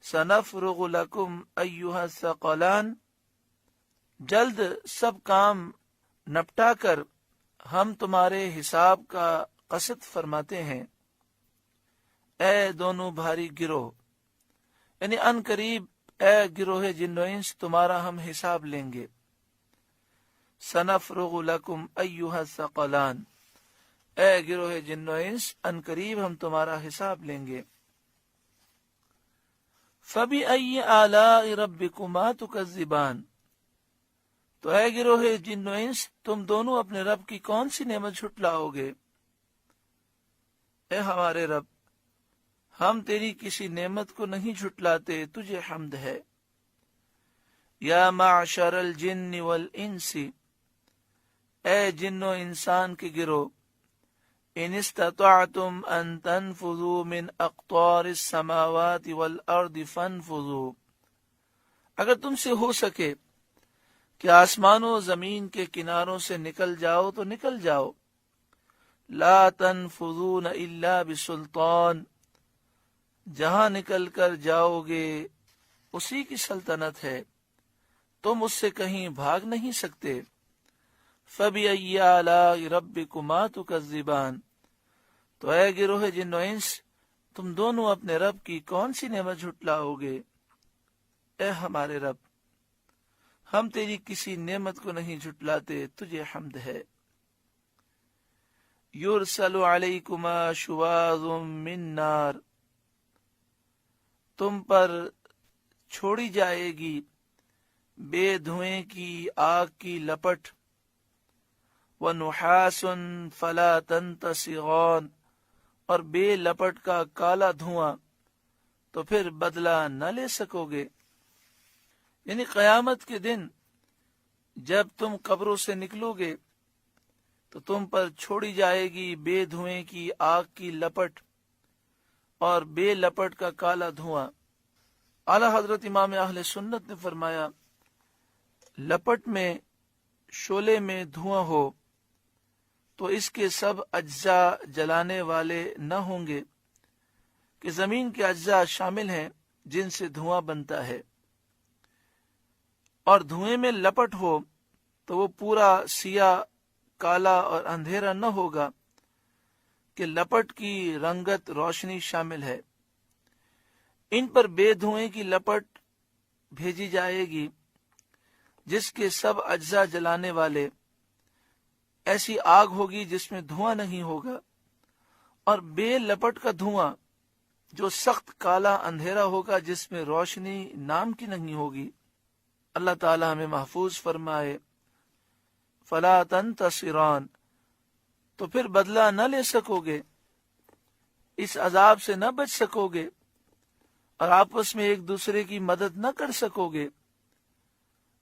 सनफ़रुग़ु लकुम अय्युहा सक़लान, जल्द सब काम निपटा कर हम तुम्हारे हिसाब का कसद फरमाते हैं। ए दोनों भारी गिरोह, यानी अन करीब ए गिरोह जिन्न व इंस तुम्हारा हम हिसाब लेंगे। सनफ़रुग़ु लकुम अय्युहा सक़लान, ए गिरोह जिन्न व इंस अन करीब हम तुम्हारा हिसाब लेंगे। फ़बिअय्यि आलाइ रब्बिकुमा तुकज़्ज़िबान, तो ऐ गिरोह जिन्न व इंस तुम दोनों अपने रब की कौन सी नेमत झुटलाओगे। ए हमारे रब, हम तेरी किसी नेमत को नहीं झुटलाते, तुझे हम्द है। या माशरल जिन्नि वल इंसी, ए जिन्नो इंसान के गिरोह, इन इस्तताअतुम अन तनफुज़ू मिन अक़तारिस समावाति वल अर्दि फनफुज़ू, अगर तुमसे हो सके कि आसमानों जमीन के किनारों से निकल जाओ तो निकल जाओ। ला तनफुज़ून इल्ला बिसुल्तान, जहां निकल कर जाओगे उसी की सल्तनत है, तुम उससे कहीं भाग नहीं सकते। फ़बिअय्यि आलाइ रब्बिकुमा तुकज़्ज़िबान, तो ऐ गिरोह जिन्न व इंस तुम दोनों अपने रब की कौन सी नेमत झुटलाओगे। ए हमारे रब, हम तेरी किसी नेमत को नहीं झुटलाते, तुझे हम्द है। युरसलु अलैकुमा शुवाज़ुम मिन नार, तुम पर छोड़ी जाएगी बेधुएं की आग की लपट। व नुहासुन फला तंतसिगौन, और बेलपट का काला धुआं, तो फिर बदला न ले सकोगे। यानी कयामत के दिन जब तुम कब्रों से निकलोगे तो तुम पर छोड़ी जाएगी बेधुएं की आग की लपट और बेलपट का काला धुआं। आला हजरत इमाम अहले सुन्नत ने फरमाया, लपट में शोले में धुआं हो तो इसके सब अज्जा जलाने वाले न होंगे कि जमीन के अज्जा शामिल हैं जिनसे धुआं बनता है, और धुएं में लपट हो तो वो पूरा सिया काला और अंधेरा न होगा कि लपट की रंगत रोशनी शामिल है। इन पर बेधुएं की लपट भेजी जाएगी जिसके सब अज्जा जलाने वाले, ऐसी आग होगी जिसमें धुआं नहीं होगा, और बेलपट का धुआं जो सख्त काला अंधेरा होगा जिसमें रोशनी नाम की नहीं होगी। अल्लाह ताला हमें महफूज फरमाए। फला तंतसिरान, तो फिर बदला न ले सकोगे, इस अजाब से न बच सकोगे, और आपस में एक दूसरे की मदद न कर सकोगे,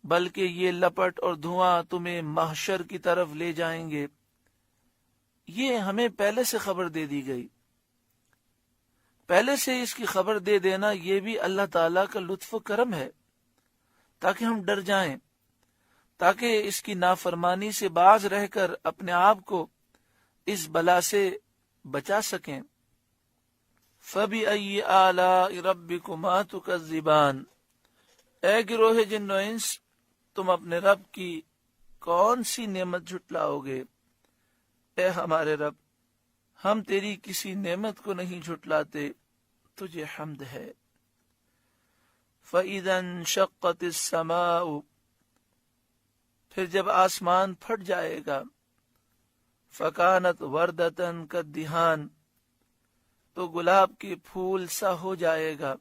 बल्कि ये लपट और धुआं तुम्हें महशर की तरफ ले जाएंगे। ये हमें पहले से खबर दे दी गई। पहले से इसकी खबर दे देना ये भी अल्लाह ताला का लुत्फ करम है, ताकि हम डर जाएं, ताकि इसकी नाफरमानी से बाज रहकर अपने आप को इस बला से बचा सकें। फ़बिअय्यि आलाइ रब्बिकुमा तुकज़्ज़िबान, ए गिरोह जिन्न व इंस तुम अपने रब की कौन सी नेमत झुटलाओगे। ए हमारे रब, हम तेरी किसी नेमत को नहीं झुटलाते, तुझे हम्द है। फ़इज़ा इंशक़्क़तिस समाउ, फिर जब आसमान फट जाएगा। फ़कानत वर्दतन कद्दिहान, तो गुलाब के फूल सा हो जाएगा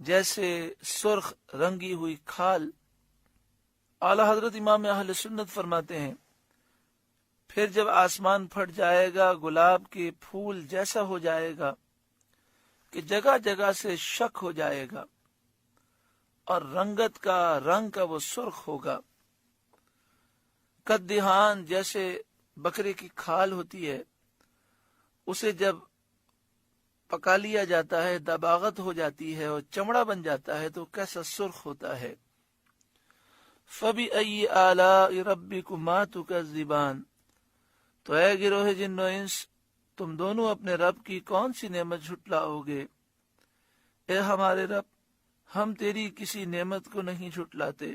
जैसे सुर्ख रंगी हुई खाल। आला हजरत इमाम अहले सुन्नत फरमाते हैं, फिर जब आसमान फट जाएगा गुलाब के फूल जैसा हो जाएगा कि जगह जगह से शक हो जाएगा, और रंगत का रंग का वो सुर्ख होगा। कद्दिहान, जैसे बकरे की खाल होती है, उसे जब पका लिया जाता है, दबागत हो जाती है और चमड़ा बन जाता है तो कैसा सुर्ख होता है। फ़बिअय्यि आलाइ रब्बिकुमा तुकज़्ज़िबान, तो ऐ गिरोह जिन्न व इंस तुम दोनों अपने रब की कौन सी नेमत झुटलाओगे। اے ہمارے رب، ہم تیری کسی نعمت کو نہیں جھٹلاتے،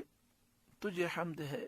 تجھے حمد ہے۔